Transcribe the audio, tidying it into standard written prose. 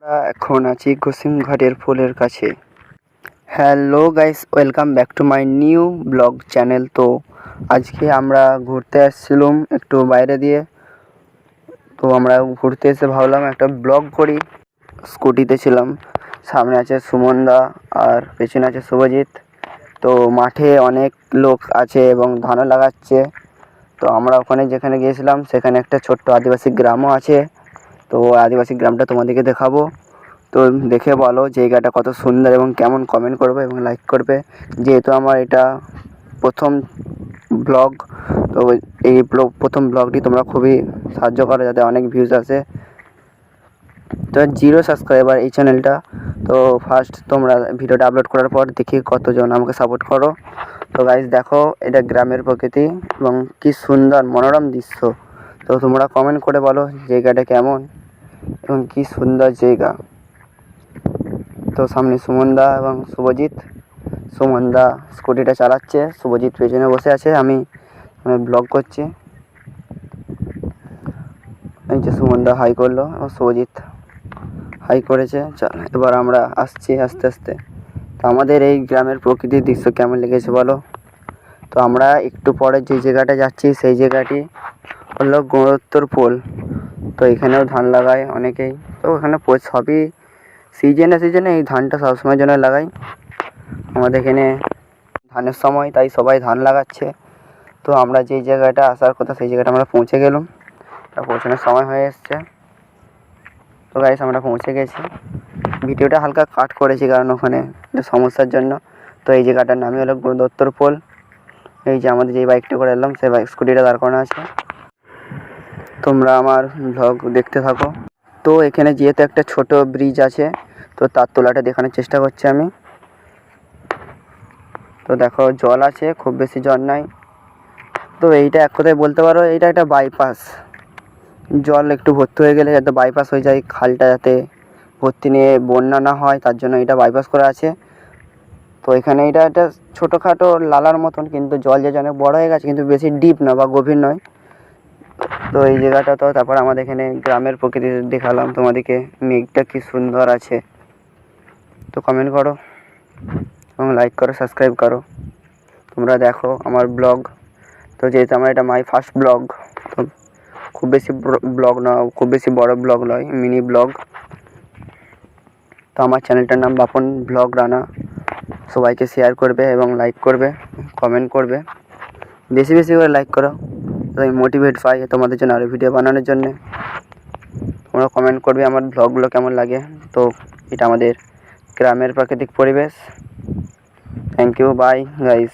এখন আছি কুসুমঘাটের ফুলের কাছে। Hello guys, welcome back to my new blog channel. তো আজকে আমরা ঘুরতে আসছিলাম একটু বাইরে দিয়ে। তো আমরা ঘুরতে এসে ভাবলাম একটা ব্লগ করি। স্কুটিতে ছিলাম, সামনে আছে সুমনদা আর পেছনে আছে শুভজিৎ। তো মাঠে অনেক লোক আছে এবং ধানও লাগাচ্ছে। তো আমরা ওখানে যেখানে গিয়েছিলাম সেখানে একটা ছোট্ট আদিবাসী গ্রামও আছে। তো আদিবাসী গ্রামটা তোমাদেরকে দেখাবো। তো দেখে বলো জায়গাটা কত সুন্দর এবং কেমন, কমেন্ট করবে এবং লাইক করবে। যেহেতু আমার এটা প্রথম ব্লগ, তো এই প্রথম ব্লগটি তোমরা খুবই সাহায্য করো যাতে অনেক ভিউজ আসে। তো 0 সাবস্ক্রাইবার এই চ্যানেলটা। তো ফার্স্ট তোমরা ভিডিওটা আপলোড করার পর দেখি কতজন আমাকে সাপোর্ট করো। তো গাইস দেখো, এটা গ্রামের প্রকৃতি এবং কি সুন্দর মনোরম দৃশ্য। তো তোমরা কমেন্ট করে বলো জায়গাটা কেমন এবং কি সুন্দর জায়গা। তো সামনে সুমনদা এবং শুভজিৎ। সুমনদা স্কুটিটা চালাচ্ছে, শুভজিৎ পেছনে বসে আছে, আমি ব্লগ করছি। এই যে সুমনদা হাই করলো এবং শুভজিৎ হাই করেছে। এবার আমরা আসছি আস্তে আস্তে। তো আমাদের এই গ্রামের প্রকৃতির দৃশ্য কেমন লেগেছে বলো। তো আমরা একটু পরে যে জায়গাটা যাচ্ছি সেই জায়গাটি হলো গড়ত্তর পোল। তো এখানেও ধান লাগায় অনেকেই। তো এখানে সবই সিজনে এই ধানটা সবসময়ের জন্য লাগাই। আমাদের এখানে ধানের সময়, তাই সবাই ধান লাগাচ্ছে। তো আমরা যেই জায়গাটা আসার কথা সেই জায়গাটা আমরা পৌঁছে গেলাম। তা পৌঁছানোর সময় হয়ে এসছে। তো গাইস আমরা পৌঁছে গেছি। ভিডিওটা হালকা কাট করেছি কারণ ওখানে সমস্যার জন্য। তো এই জায়গাটার নামই হলো দত্তর পোল। এই যে আমাদের যেই বাইকটা করে এলাম সেই স্কুটিটা দাঁড় করানো আছে। তোমরা আমার ব্লগ দেখতে থাকো। তো এখানে যেহেতু একটা ছোট ব্রিজ আছে, তো তার তলাটা দেখানোর চেষ্টা করছি আমি। তো দেখো জল আছে, খুব বেশি জল নাই। তো এইটা এক কথায় বলতে পারো এইটা একটা বাইপাস। জল একটু ভর্তি হয়ে গেলে যাতে বাইপাস হয়ে যায়, খালটা যাতে ভর্তি নিয়ে বন্যা না হয় তার জন্য এটা বাইপাস করা আছে। তো এখানে এটা একটা ছোটোখাটো লালার মতন, কিন্তু জল যে অনেক বড়ো হয়ে গেছে, কিন্তু বেশি ডিপ না বা গভীর নয়। তো এই জায়গাটা, তো তারপর আমাদের এখানে গ্রামের প্রকৃতি দেখালাম তোমাদেরকে। মেঘটা কি সুন্দর আছে। তো কমেন্ট করো এবং লাইক করো, সাবস্ক্রাইব করো। তোমরা দেখো আমার ব্লগ। তো যেহেতু আমার এটা মাই ফার্স্ট ব্লগ, তো খুব বেশি ব্লগ না, খুব বেশি বড় ব্লগ নয়, মিনি ব্লগ। তো আমার চ্যানেলটার নাম বাপন ব্লগ রানা। সবাইকে শেয়ার করবে এবং লাইক করবে, কমেন্ট করবে, বেশি বেশি করে লাইক করো। তো আমি মোটিভেট পাই তোমাদের জন্য আরও ভিডিও বানানোর জন্যে। তোমরা কমেন্ট করবে আমার ব্লগগুলো কেমন লাগে। তো এটা আমাদের গ্রামের প্রাকৃতিক পরিবেশ। Thank you, bye guys.